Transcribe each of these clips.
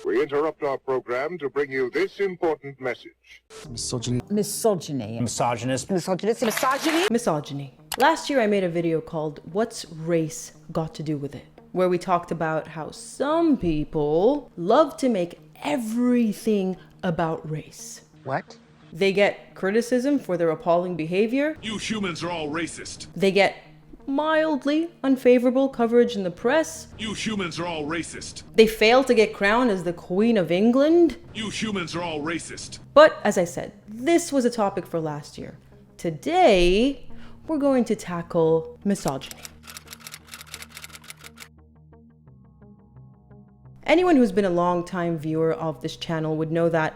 We interrupt our program to bring you this important message. Misogyny. Misogyny. Misogynist. Misogynist. Misogyny. Misogyny. Last year I made a video called What's Race Got to Do With It? Where we talked about how some people love to make everything about race. What? They get criticism for their appalling behavior. You humans are all racist. They get mildly unfavorable coverage in the press. You humans are all racist. They fail to get crowned as the Queen of England. You humans are all racist. But as I said, this was a topic for last year. Today, we're going to tackle misogyny. Anyone who's been a long-time viewer of this channel would know that,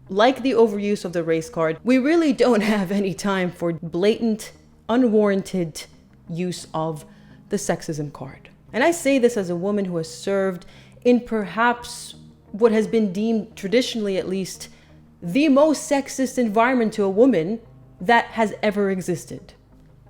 like the overuse of the race card, we really don't have any time for blatant, unwarranted use of the sexism card. And I say this as a woman who has served in perhaps what has been deemed, traditionally at least, the most sexist environment to a woman that has ever existed: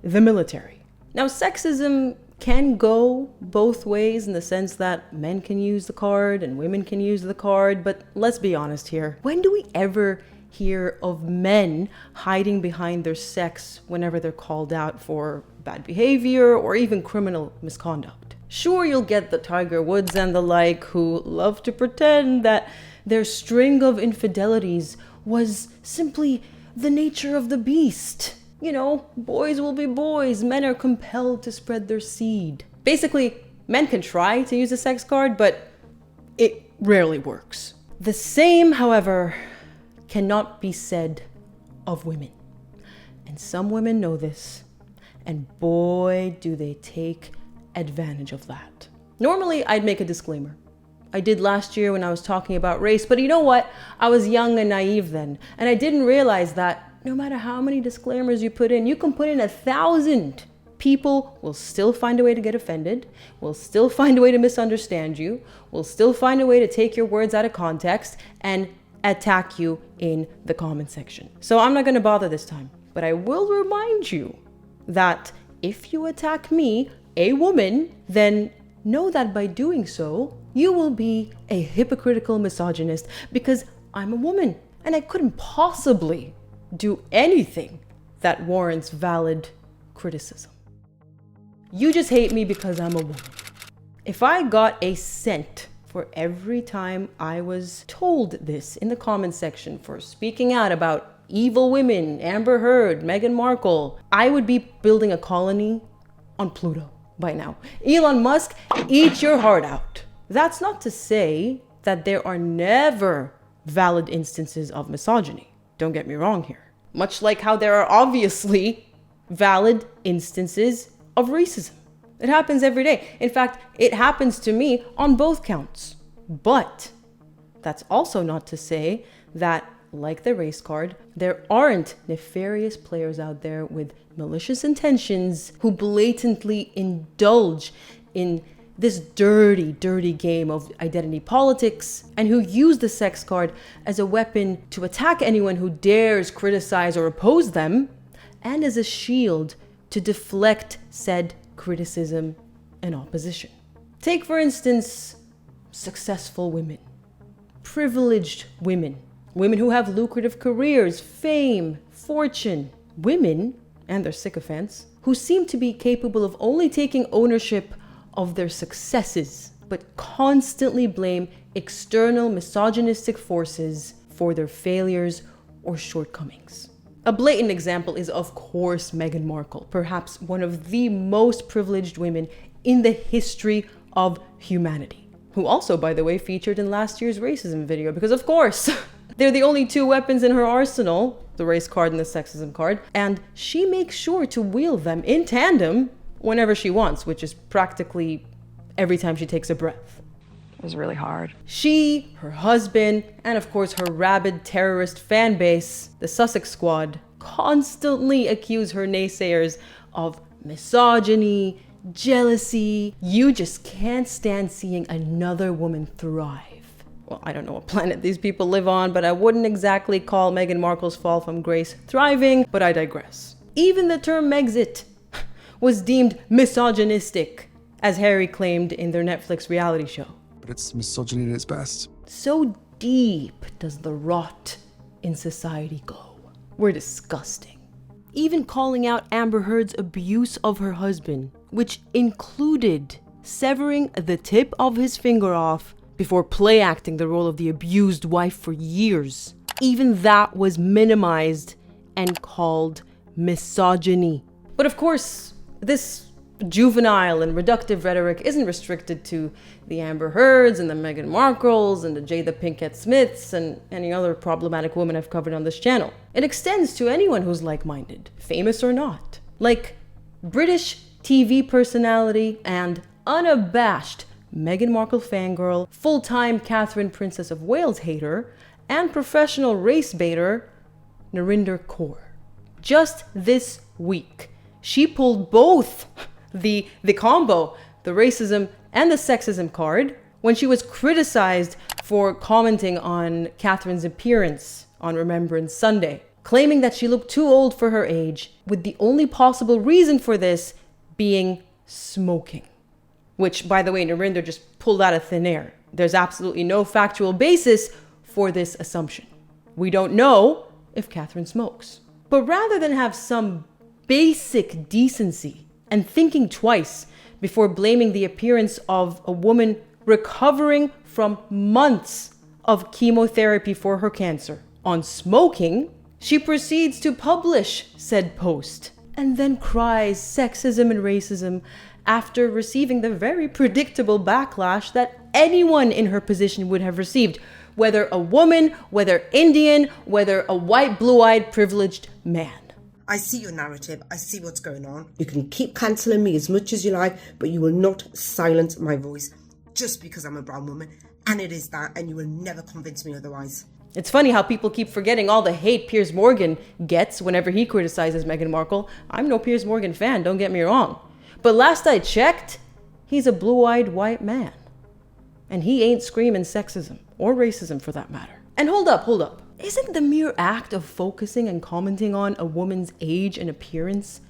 the military. Now, sexism can go both ways in the sense that men can use the card and women can use the card, but let's be honest here. When do we ever hear of men hiding behind their sex whenever they're called out for bad behavior or even criminal misconduct? Sure, you'll get the Tiger Woods and the like who love to pretend that their string of infidelities was simply the nature of the beast. You know, boys will be boys, men are compelled to spread their seed. Basically, men can try to use a sex card, but it rarely works. The same, however, cannot be said of women. And some women know this, and boy, do they take advantage of that. Normally, I'd make a disclaimer. I did last year when I was talking about race, but you know what? I was young and naive then, and I didn't realize that no matter how many disclaimers you put in, you can put in 1,000. People will still find a way to get offended, will still find a way to misunderstand you, will still find a way to take your words out of context and attack you in the comment section. So I'm not going to bother this time, but I will remind you that if you attack me, a woman, then know that by doing so, you will be a hypocritical misogynist because I'm a woman and I couldn't possibly do anything that warrants valid criticism. You just hate me because I'm a woman. If I got a cent for every time I was told this in the comment section for speaking out about evil women, Amber Heard, Meghan Markle, I would be building a colony on Pluto by now. Elon Musk, eat your heart out. That's not to say that there are never valid instances of misogyny. Don't get me wrong here. Much like how there are obviously valid instances of racism. It happens every day. In fact, it happens to me on both counts. But that's also not to say that, like the race card, there aren't nefarious players out there with malicious intentions who blatantly indulge in this dirty, dirty game of identity politics and who use the sex card as a weapon to attack anyone who dares criticize or oppose them, and as a shield to deflect said criticism and opposition. Take, for instance, successful women, privileged women, women who have lucrative careers, fame, fortune, women and their sycophants who seem to be capable of only taking ownership of their successes, but constantly blame external misogynistic forces for their failures or shortcomings. A blatant example is, of course, Meghan Markle, perhaps one of the most privileged women in the history of humanity, who also, by the way, featured in last year's racism video, because of course, they're the only two weapons in her arsenal, the race card and the sexism card, and she makes sure to wield them in tandem whenever she wants, which is practically every time she takes a breath. It was really hard. She, her husband, and of course her rabid terrorist fan base, the Sussex Squad, constantly accuse her naysayers of misogyny, jealousy. You just can't stand seeing another woman thrive. Well, I don't know what planet these people live on, but I wouldn't exactly call Meghan Markle's fall from grace thriving, but I digress. Even the term Megxit was deemed misogynistic, as Harry claimed in their Netflix reality show. But it's misogyny at its best. So deep does the rot in society go. We're disgusting. Even calling out Amber Heard's abuse of her husband, which included severing the tip of his finger off before play acting the role of the abused wife for years. Even that was minimized and called misogyny. But of course, this juvenile and reductive rhetoric isn't restricted to the Amber Heards and the Meghan Markles and the Jada Pinkett Smiths and any other problematic woman I've covered on this channel. It extends to anyone who's like-minded, famous or not. Like British TV personality and unabashed Meghan Markle fangirl, full-time Catherine Princess of Wales hater, and professional race baiter Narinder Kaur. Just this week, she pulled both the combo, the racism and the sexism card, when she was criticized for commenting on Catherine's appearance on Remembrance Sunday, claiming that she looked too old for her age, with the only possible reason for this being smoking. Which, by the way, Narinder just pulled out of thin air. There's absolutely no factual basis for this assumption. We don't know if Catherine smokes. But rather than have some basic decency and thinking twice before blaming the appearance of a woman recovering from months of chemotherapy for her cancer on smoking, she proceeds to publish said post and then cries sexism and racism after receiving the very predictable backlash that anyone in her position would have received, whether a woman, whether Indian, whether a white, blue-eyed, privileged man. I see your narrative. I see what's going on. You can keep cancelling me as much as you like, but you will not silence my voice just because I'm a brown woman. And it is that, and you will never convince me otherwise. It's funny how people keep forgetting all the hate Piers Morgan gets whenever he criticizes Meghan Markle. I'm no Piers Morgan fan, don't get me wrong. But last I checked, he's a blue-eyed white man. And he ain't screaming sexism, or racism for that matter. And hold up. Isn't the mere act of focusing and commenting on a woman's age and appearance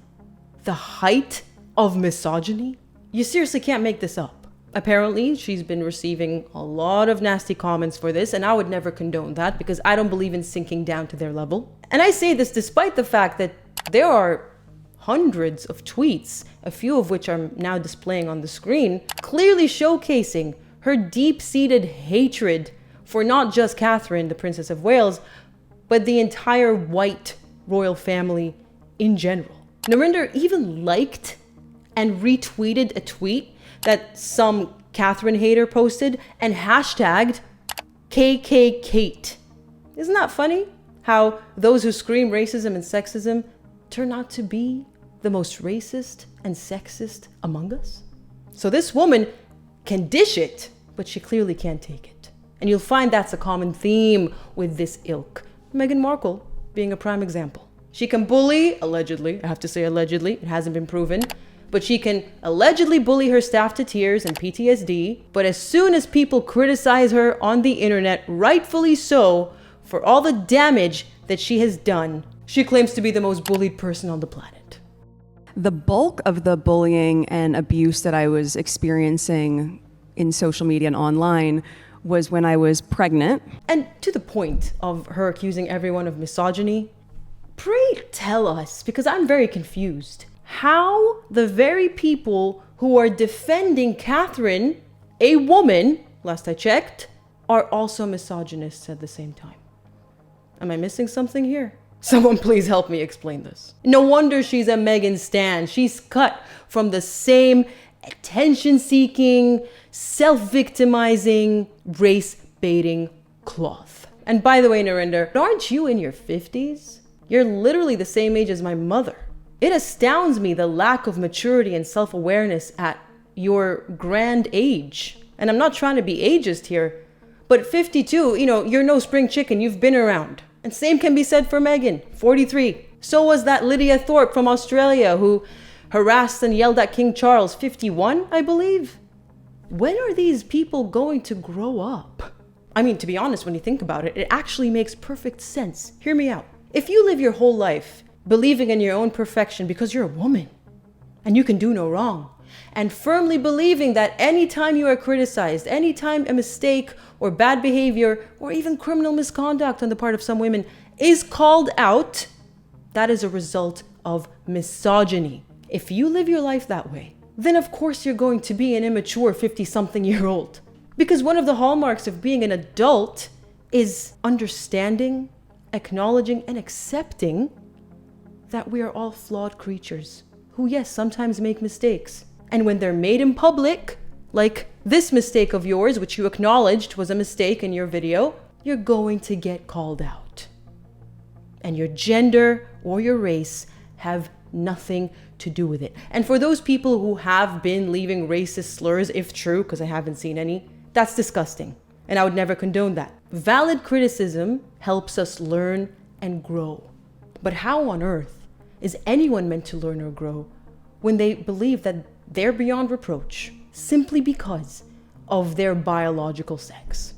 the height of misogyny? You seriously can't make this up. Apparently, she's been receiving a lot of nasty comments for this, and I would never condone that because I don't believe in sinking down to their level. And I say this despite the fact that there are hundreds of tweets, a few of which are now displaying on the screen, clearly showcasing her deep-seated hatred for not just Catherine, the Princess of Wales, but the entire white royal family in general. Narinder even liked and retweeted a tweet that some Catherine hater posted and hashtagged KK Kate. Isn't that funny? How those who scream racism and sexism turn out to be the most racist and sexist among us? So this woman can dish it, but she clearly can't take it. And you'll find that's a common theme with this ilk. Meghan Markle being a prime example. She can bully, allegedly, I have to say allegedly, it hasn't been proven, but she can allegedly bully her staff to tears and PTSD, but as soon as people criticize her on the internet, rightfully so, for all the damage that she has done, she claims to be the most bullied person on the planet. The bulk of the bullying and abuse that I was experiencing in social media and online was when I was pregnant. And to the point of her accusing everyone of misogyny, pray tell us, because I'm very confused, how the very people who are defending Catherine, a woman, last I checked, are also misogynists at the same time. Am I missing something here? Someone please help me explain this. No wonder she's a Meghan stan. She's cut from the same attention-seeking, self-victimizing, race-baiting cloth. And by the way, Narinder, aren't you in your 50s? You're literally the same age as my mother. It astounds me the lack of maturity and self-awareness at your grand age. And I'm not trying to be ageist here, but 52, you're no spring chicken, you've been around. And same can be said for Meghan, 43. So was that Lydia Thorpe from Australia who harassed and yelled at King Charles, 51, I believe. When are these people going to grow up? I mean, to be honest, when you think about it, it actually makes perfect sense. Hear me out. If you live your whole life believing in your own perfection because you're a woman and you can do no wrong, and firmly believing that anytime you are criticized, anytime a mistake or bad behavior or even criminal misconduct on the part of some women is called out, that is a result of misogyny. If you live your life that way, then of course you're going to be an immature 50-something-year-old. Because one of the hallmarks of being an adult is understanding, acknowledging, and accepting that we are all flawed creatures who, yes, sometimes make mistakes. And when they're made in public, like this mistake of yours, which you acknowledged was a mistake in your video, you're going to get called out. And your gender or your race have nothing to do with it. And for those people who have been leaving racist slurs, if true, because I haven't seen any, that's disgusting. And I would never condone that. Valid criticism helps us learn and grow. But how on earth is anyone meant to learn or grow when they believe that they're beyond reproach simply because of their biological sex?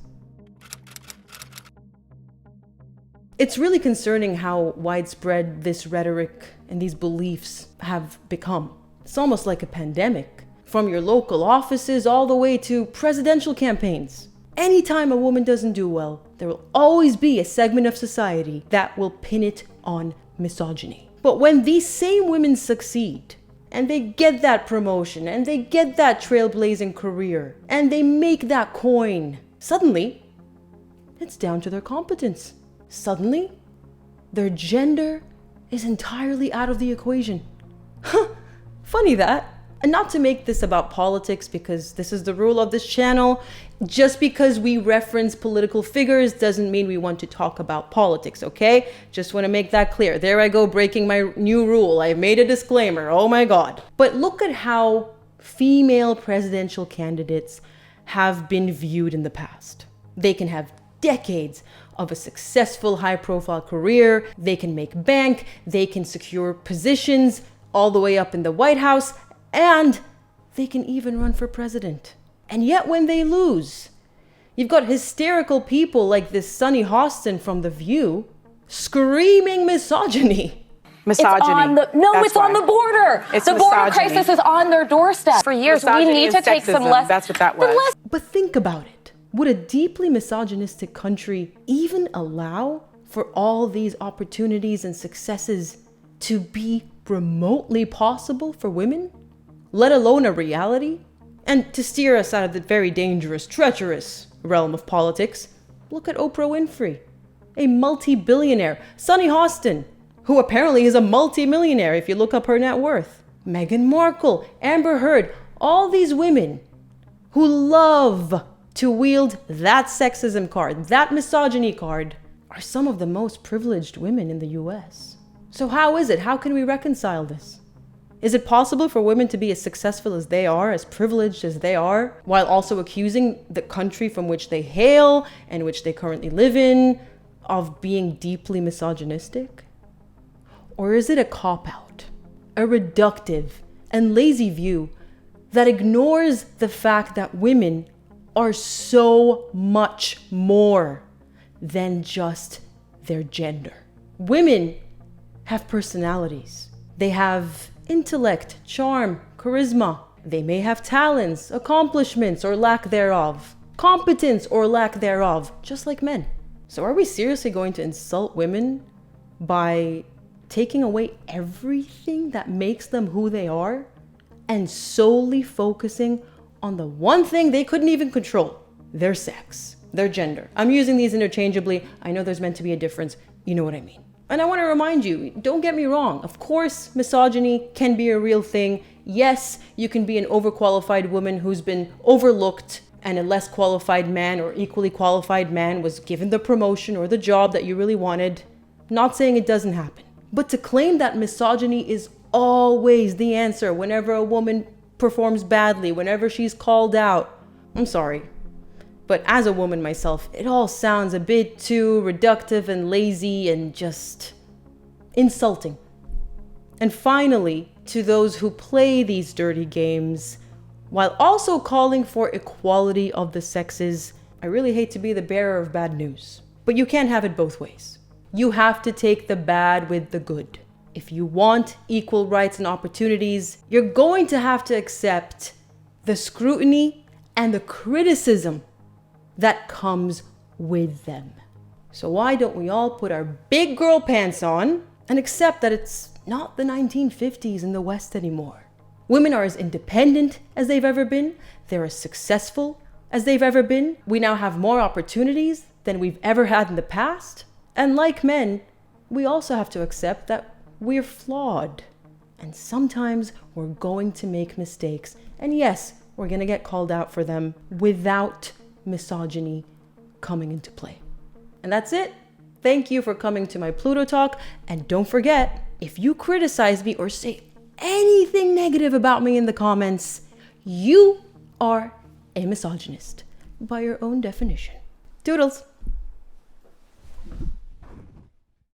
It's really concerning how widespread this rhetoric and these beliefs have become. It's almost like a pandemic, from your local offices all the way to presidential campaigns. Anytime a woman doesn't do well, there will always be a segment of society that will pin it on misogyny. But when these same women succeed, and they get that promotion, and they get that trailblazing career, and they make that coin, suddenly, it's down to their competence. Suddenly, their gender is entirely out of the equation. Funny that. And not to make this about politics, because this is the rule of this channel. Just because we reference political figures doesn't mean we want to talk about politics, okay? Just want to make that clear. There I go, breaking my new rule. I made a disclaimer. Oh my God. But look at how female presidential candidates have been viewed in the past. They can have decades of a successful high-profile career. They can make bank. They can secure positions all the way up in the White House. And they can even run for president. And yet when they lose, you've got hysterical people like this Sunny Hostin from The View screaming misogyny. Misogyny. It's on the border. It's the border misogyny. crisis is on their doorstep. For years, Misogyny we need to and take some sexism. lessons. That's what that was. But think about it. Would a deeply misogynistic country even allow for all these opportunities and successes to be remotely possible for women? Let alone a reality? And to steer us out of the very dangerous, treacherous realm of politics, look at Oprah Winfrey, a multi-billionaire. Sunny Hostin, who apparently is a multi-millionaire if you look up her net worth. Meghan Markle, Amber Heard, all these women who love to wield that sexism card, that misogyny card, are some of the most privileged women in the US. So how is it? How can we reconcile this? Is it possible for women to be as successful as they are, as privileged as they are, while also accusing the country from which they hail and which they currently live in of being deeply misogynistic? Or is it a cop-out, a reductive and lazy view that ignores the fact that women are so much more than just their gender? Women have personalities. They have intellect, charm, charisma. They may have talents, accomplishments, or lack thereof, competence or lack thereof, just like men. So are we seriously going to insult women by taking away everything that makes them who they are and solely focusing on the one thing they couldn't even control, their sex, their gender? I'm using these interchangeably. I know there's meant to be a difference. You know what I mean. And I want to remind you, don't get me wrong. Of course, misogyny can be a real thing. Yes, you can be an overqualified woman who's been overlooked and a less qualified man or equally qualified man was given the promotion or the job that you really wanted. Not saying it doesn't happen. But to claim that misogyny is always the answer whenever a woman performs badly, whenever she's called out, I'm sorry. But as a woman myself, it all sounds a bit too reductive and lazy and just insulting. And finally, to those who play these dirty games, while also calling for equality of the sexes, I really hate to be the bearer of bad news. But you can't have it both ways. You have to take the bad with the good. if you want equal rights and opportunities, you're going to have to accept the scrutiny and the criticism that comes with them. So why don't we all put our big girl pants on and accept that it's not the 1950s in the West anymore? Women are as independent as they've ever been. They're as successful as they've ever been. We now have more opportunities than we've ever had in the past. And like men, we also have to accept that we're flawed. And sometimes we're going to make mistakes. And yes, we're going to get called out for them without misogyny coming into play. And that's it. Thank you for coming to my Pluto talk. And don't forget, if you criticize me or say anything negative about me in the comments, you are a misogynist by your own definition. Doodles.